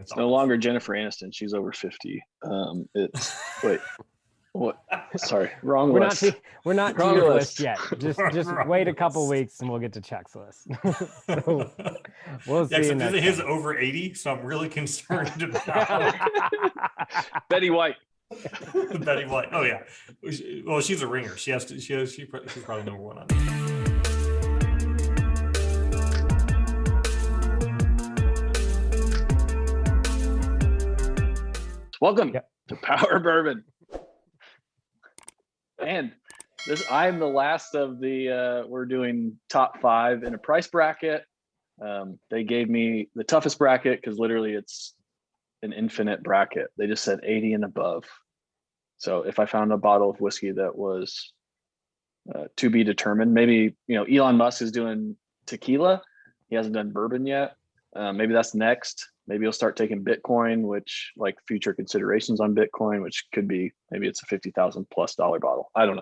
It's It's no longer Jennifer Aniston. She's over 50. It's wait, what? Sorry, wrong list. We're not to Wrong your list. list yet. Just wait a couple weeks and we'll get to Chuck's list. So we'll see you next his time. over 80, so I'm really concerned about Betty White. Betty White. Oh yeah. Well, she's a ringer. She's probably number one on it. Welcome to Power of Bourbon. And I'm the last of the, we're doing top 5 in a price bracket. They gave me the toughest bracket because literally it's an infinite bracket. They just said 80 and above. So if I found a bottle of whiskey that was to be determined, maybe, Elon Musk is doing tequila. He hasn't done bourbon yet. Maybe that's next. Maybe he'll start taking Bitcoin, which like future considerations on Bitcoin, which could be, maybe it's a $50,000+ bottle. I don't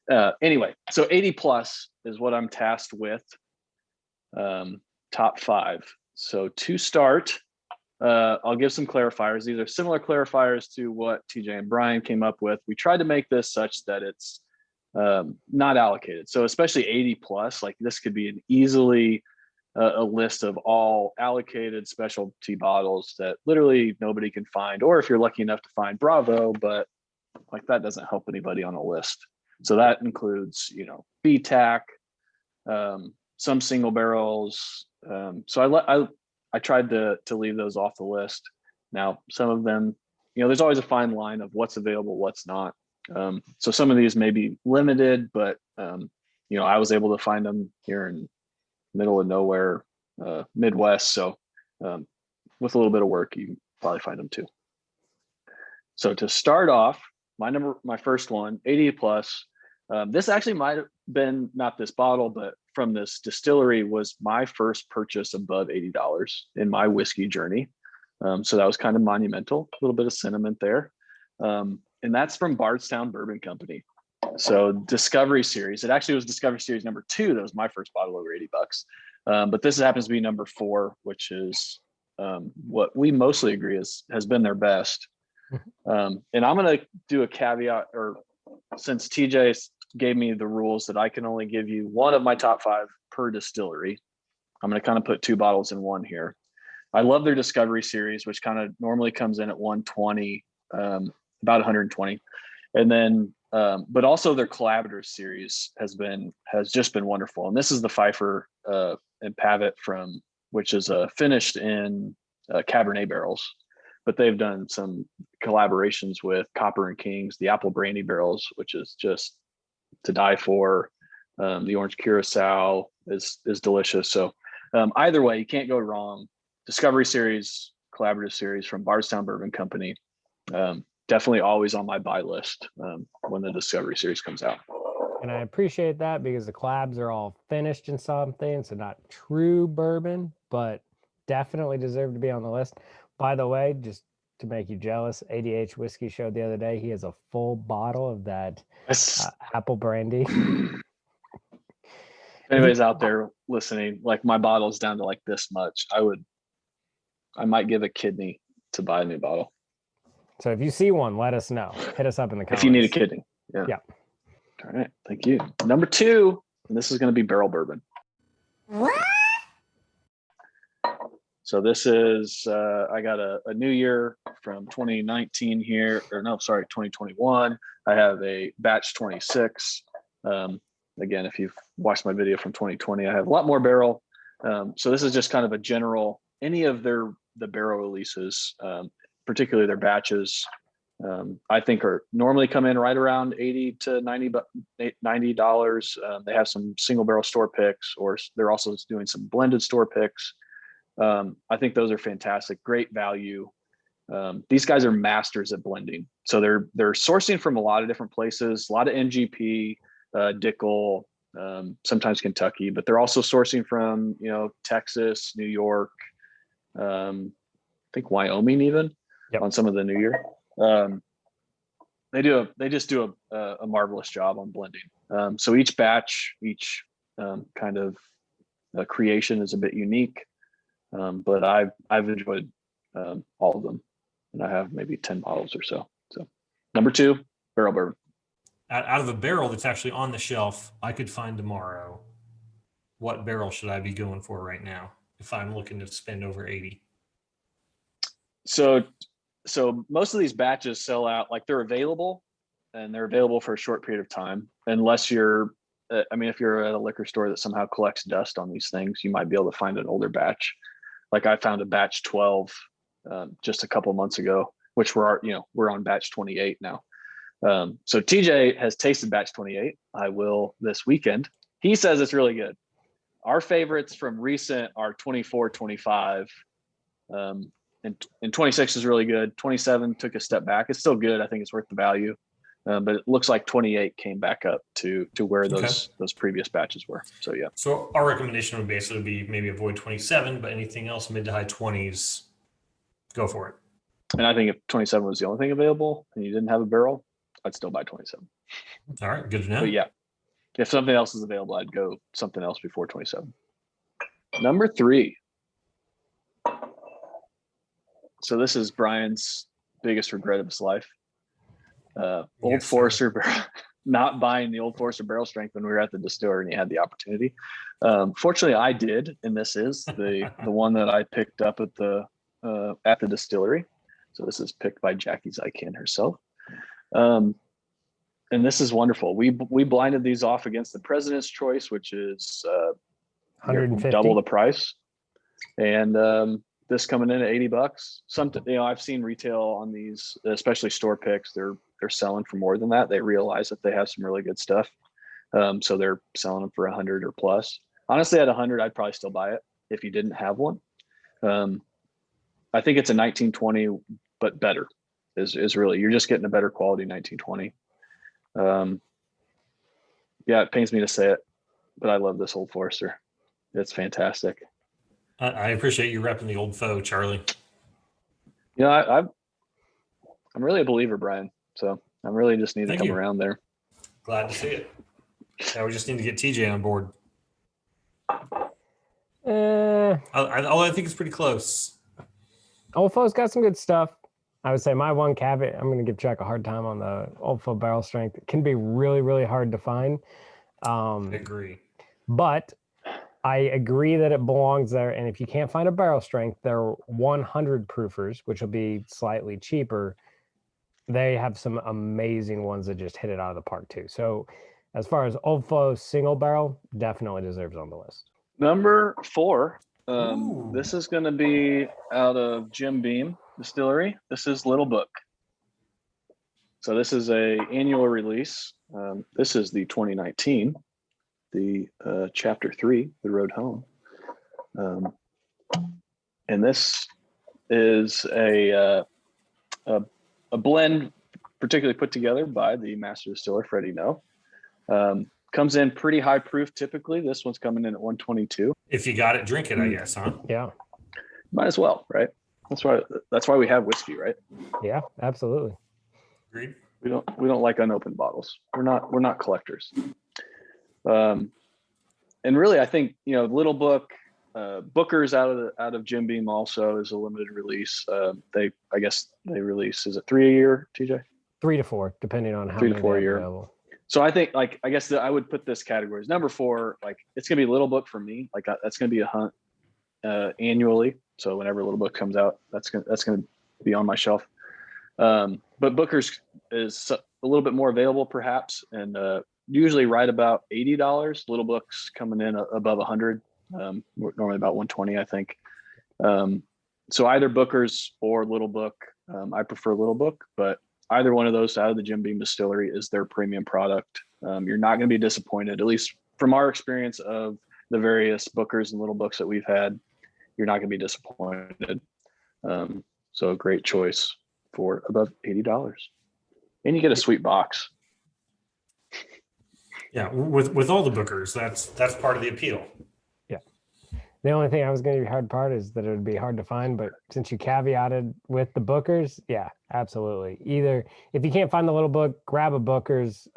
know. Anyway, so 80 plus is what I'm tasked with. Top 5. So to start, I'll give some clarifiers. These are similar clarifiers to what TJ and Brian came up with. We tried to make this such that it's not allocated. So especially 80 plus, like this could be an easily a list of all allocated specialty bottles that literally nobody can find, or if you're lucky enough to find, bravo, but like that doesn't help anybody on a list. So that includes, BTAC, some single barrels. So I tried to leave those off the list. Now, some of them, there's always a fine line of what's available, what's not. So some of these may be limited, but I was able to find them here in middle of nowhere, Midwest. So with a little bit of work, you can probably find them too. So to start off, my first one, 80 plus. This actually might have been not this bottle, but from this distillery was my first purchase above $80 in my whiskey journey. So that was kind of monumental, a little bit of sentiment there. And that's from Bardstown Bourbon Company. So Discovery Series. It actually was Discovery Series number 2. That was my first bottle over $80. But this happens to be number 4, which is what we mostly agree has been their best. And I'm going to do a caveat, or since TJ gave me the rules that I can only give you one of my top 5 per distillery, I'm going to kind of put 2 bottles in one here. I love their Discovery Series, which kind of normally comes in at 120, about 120. And then, but also their Collaborator Series has just been wonderful. And this is the Pfeiffer and Pavitt which is finished in Cabernet barrels. But they've done some collaborations with Copper and Kings, the Apple Brandy barrels, which is just to die for. The Orange Curacao is delicious. So either way, you can't go wrong. Discovery Series, Collaborative Series from Bardstown Bourbon Company. Definitely always on my buy list when the Discovery Series comes out. And I appreciate that because the collabs are all finished in something, so not true bourbon, but definitely deserve to be on the list. By the way, just to make you jealous, ADH Whiskey showed the other day he has a full bottle of that apple brandy. If anybody's out there listening, like my bottle's down to like this much, I might give a kidney to buy a new bottle. So if you see one, let us know. Hit us up in the comments. If you need a kidney. Yeah. All right. Thank you. Number 2, and this is going to be Barrell Bourbon. What? So this is, I got a new year from 2019 here, 2021. I have a batch 26. Again, if you've watched my video from 2020, I have a lot more barrel. So this is just kind of a general, any of the barrel releases, particularly their batches, I think are normally come in right around $80 to $90. They have some single barrel store picks, or they're also doing some blended store picks. I think those are fantastic, great value. These guys are masters at blending. So they're sourcing from a lot of different places, a lot of NGP, Dickel, sometimes Kentucky, but they're also sourcing from, Texas, New York, I think Wyoming even. Yep. On some of the new year. They just do a marvelous job on blending. So each batch, each kind of creation is a bit unique. But I've enjoyed all of them. And I have maybe 10 bottles or so. So number 2, Barrell Bourbon. Out of a barrel that's actually on the shelf, I could find tomorrow. What barrel should I be going for right now if I'm looking to spend over 80? So most of these batches sell out, like they're available, and they're available for a short period of time, unless you're, if you're at a liquor store that somehow collects dust on these things, you might be able to find an older batch. Like I found a batch 12 just a couple months ago, which we're on batch 28 now. So TJ has tasted batch 28. I will this weekend. He says it's really good. Our favorites from recent are 24, 25, and 26 is really good. 27 took a step back. It's still good. I think it's worth the value. But it looks like 28 came back up to where those previous batches were. So yeah. So our recommendation would basically be maybe avoid 27, but anything else mid to high 20s, go for it. And I think if 27 was the only thing available and you didn't have a barrel, I'd still buy 27. All right, good to know. But yeah, if something else is available, I'd go something else before 27. Number 3. So this is Brian's biggest regret of his life. Old Forester barrel, not buying the Old Forester barrel strength when we were at the distillery and he had the opportunity. Fortunately, I did, and this is the one that I picked up at the distillery. So this is picked by Jackie Zykan herself. And this is wonderful. We blinded these off against the President's Choice, which is 150, double the price. And this coming in at $80. Something, I've seen retail on these, especially store picks. They're selling for more than that. They realize that they have some really good stuff. So they're selling them for 100 or plus. Honestly, at 100, I'd probably still buy it if you didn't have one. I think it's a 1920, but better is really, you're just getting a better quality 1920. Yeah, it pains me to say it, but I love this Old Forester. It's fantastic. I appreciate you repping the old foe, Charlie. I'm really a believer, Brian. So I really just need to come around there. Glad to see it. Now we just need to get TJ on board. I think it's pretty close. Old Foe's got some good stuff. I would say my one caveat, I'm going to give Chuck a hard time on the Old Foe barrel strength. It can be really, really hard to find. I agree. But I agree that it belongs there. And if you can't find a barrel strength, there are 100 proofers, which will be slightly cheaper. They have some amazing ones that just hit it out of the park too. So as far as Old Foe single barrel, definitely deserves on the list. Number 4. This is going to be out of Jim Beam Distillery. This is Little Book. So this is a annual release. This is the 2019, the chapter 3, The Road Home. And this is a blend particularly put together by the master distiller, Freddie No. Comes in pretty high proof typically. This one's coming in at 122. If you got it, drink it, I guess, huh? Yeah. Might as well, right? That's why we have whiskey, right? Yeah, absolutely. Agreed. We don't like unopened bottles. We're not collectors. And really, I think Little Book, Booker's out of Jim Beam also is a limited release. I guess they release, is it 3 a year, TJ? 3 to 4, depending on how 3 many to 4 a year. available. So I think I guess I would put this category as number 4. Like it's gonna be Little Book for me. Like that's gonna be a hunt annually. So whenever Little Book comes out, that's gonna be on my shelf. But Booker's is a little bit more available perhaps, and usually right about $80. Little Book's coming in above 100. Normally about 120, I think. So either Booker's or Little Book. I prefer Little Book, but either one of those out of the Jim Beam Distillery is their premium product. You're not going to be disappointed, at least from our experience of the various Bookers and Little Books that we've had. You're not going to be disappointed. So a great choice for above $80, and you get a sweet box. Yeah, with all the Bookers, that's part of the appeal. Yeah. The only thing I was going to be hard part is that it would be hard to find, but since you caveated with the Bookers, yeah, absolutely. Either if you can't find the Little Book, grab a Bookers.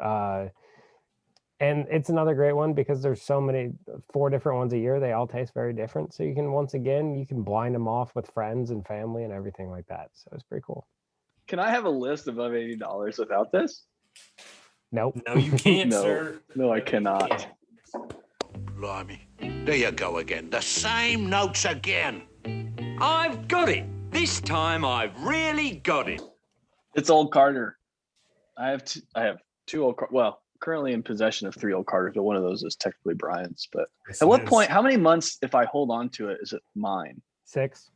And it's another great one because there's so many, 4 different ones a year. They all taste very different. So you can, once again, you can blind them off with friends and family and everything like that. So it's pretty cool. Can I have a list above $80 without this? Nope. No, you can't, No, sir. no, I you cannot. can't. Blimey. There you go again. The same notes again. I've got it. This time I've really got it. It's Old Carter. I have two Old Carter. Well, currently in possession of 3 Old Carters, but one of those is technically Brian's. But Yes, at it what is. point, how many months, if I hold on to it, is it mine? 6.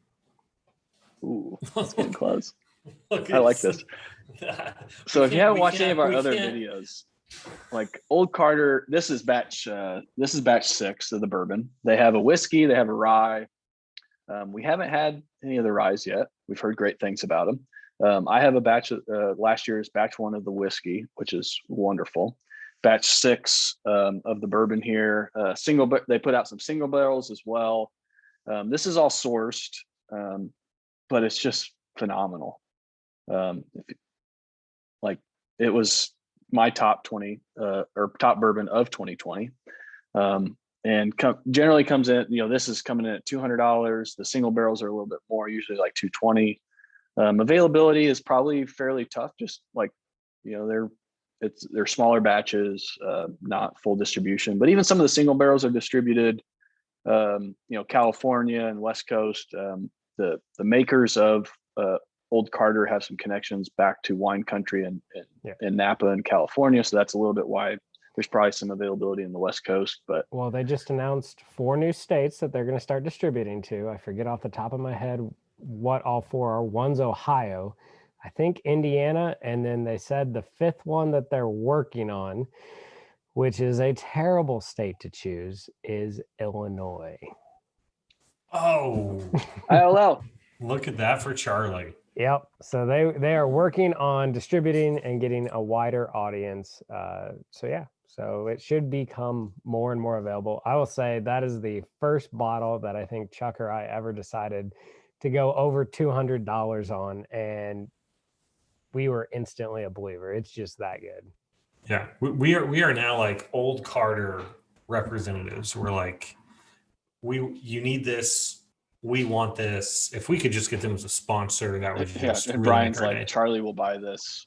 Ooh, that's getting close. Look I like at this. So if you haven't watched any of our we other can't- videos, like Old Carter, this is batch 6 of the bourbon. They have a whiskey, they have a rye. We haven't had any of the ryes yet. We've heard great things about them. I have a batch of last year's batch 1 of the whiskey, which is wonderful. Batch 6 of the bourbon here. They put out some single barrels as well. This is all sourced, but it's just phenomenal. It was my top 20 or top bourbon of 2020. And generally comes in, this is coming in at $200. The single barrels are a little bit more, usually like $220. Availability is probably fairly tough. Just like, they're smaller batches, not full distribution, but even some of the single barrels are distributed. California and West Coast, the makers of Old Carter have some connections back to wine country in Napa and California. So that's a little bit why there's probably some availability in the West Coast. But Well, they just announced 4 new states that they're going to start distributing to. I forget off the top of my head what all 4 are. One's Ohio, I think Indiana, and then they said the 5th one that they're working on, which is a terrible state to choose, is Illinois. Oh, ILL. look at that for Charlie. Yep. So they are working on distributing and getting a wider audience. So it should become more and more available. I will say that is the first bottle that I think Chuck or I ever decided to go over $200 on, and we were instantly a believer. It's just that good. Yeah, we are now like Old Carter representatives. We're like, you need this. We want this. If we could just get them as a sponsor, that would just And really Brian's make our like, day. Charlie will buy this.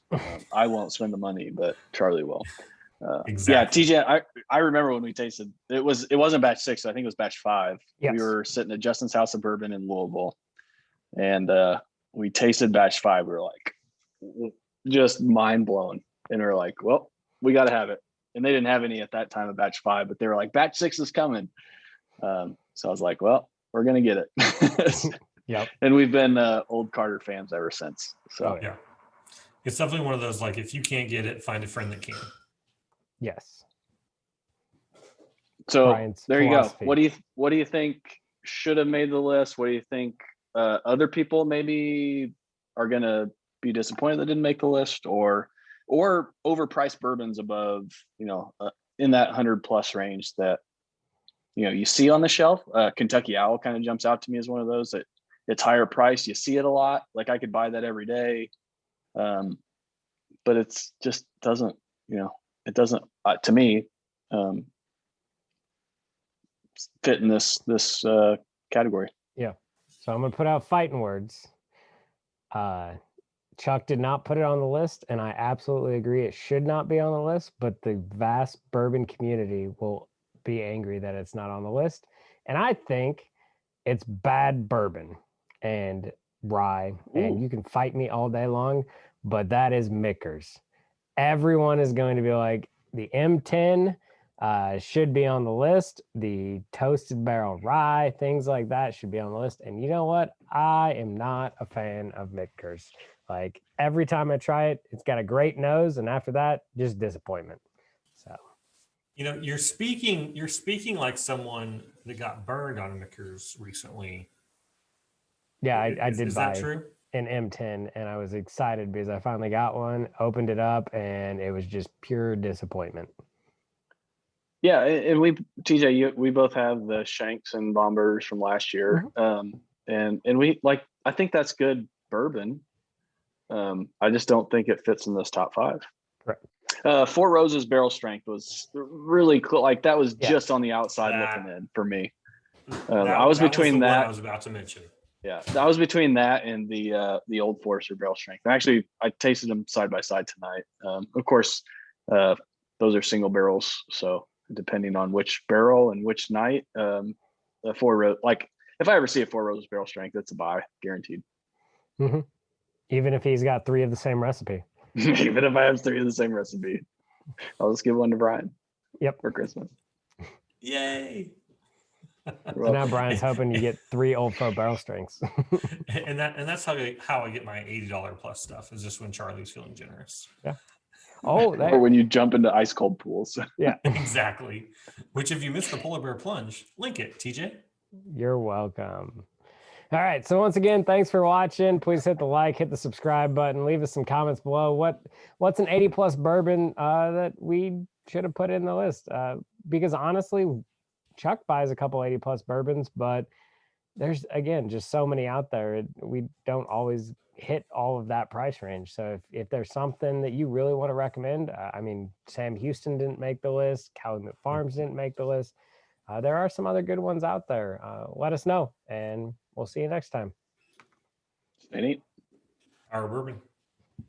I won't spend the money, but Charlie will. Exactly. Yeah, TJ, I remember when we tasted it wasn't batch 6, I think it was batch 5. Yes. We were sitting at Justin's House of Bourbon in Louisville, and we tasted batch 5. We were like just mind blown, and we are like, well, we got to have it. And they didn't have any at that time of batch 5, but they were like, batch 6 is coming. So I was like, well, we're gonna get it. Yep. And we've been Old Carter fans ever since. So Oh, Yeah, it's definitely one of those, like, if you can't get it, find a friend that can. Yes. So Brian's there you philosophy. go. What do you think should have made the list? What do you think other people maybe are gonna be disappointed that didn't make the list, or overpriced bourbons above, in that 100+ range that you see on the shelf? Kentucky Owl kind of jumps out to me as one of those that it's higher priced. You see it a lot. Like I could buy that every day, but it's just doesn't. It doesn't to me fit in this category. Yeah. So I'm gonna put out fighting words. Chuck did not put it on the list, and I absolutely agree it should not be on the list, but the vast bourbon community will be angry that it's not on the list. And I think it's bad bourbon and rye. And Ooh. you can fight me all day long, but that is Mickers. Everyone is going to be like, the M10 should be on the list. The toasted barrel rye, things like that should be on the list. And you know what? I am not a fan of Mickers. Like every time I try it, it's got a great nose, and after that, just disappointment. So, You're speaking like someone that got burned on Mickers recently. yeah, I did Is buy that true? an M10, and I was excited because I finally got one, opened it up, and it was just pure disappointment. Yeah, and TJ, we both have the Shanks and Bombers from last year, and we I think that's good bourbon. I just don't think it fits in this top 5. Correct. Four Roses barrel strength was really cool. Like that was just on the outside looking in for me. I was between that. I was about to mention. Yeah, I was between that and the Old Forester barrel strength. And actually, I tasted them side by side tonight. Of course, those are single barrels, so depending on which barrel and which night, the like if I ever see a Four Roses barrel strength, it's a buy, guaranteed. Mm-hmm. Even if he's got 3 of the same recipe. Even if I have 3 of the same recipe, I'll just give one to Brian. Yep, for Christmas. Yay! So now Brian's hoping you get 3 Old Faux barrel strengths. and that's how I get my $80 plus stuff, is just when Charlie's feeling generous. Yeah. Oh, or when you jump into ice cold pools. Yeah, exactly. Which, if you missed the polar bear plunge, link it, TJ. You're welcome. All right. So once again, thanks for watching. Please hit the like, hit the subscribe button, leave us some comments below. What's an 80 plus bourbon that we should have put in the list? Because honestly, Chuck buys a couple 80 plus bourbons, but there's, again, just so many out there. We don't always hit all of that price range. So if there's something that you really want to recommend, I mean, Sam Houston didn't make the list. Calumet Farms didn't make the list. There are some other good ones out there. Let us know, and we'll see you next time. Stay neat. Our bourbon.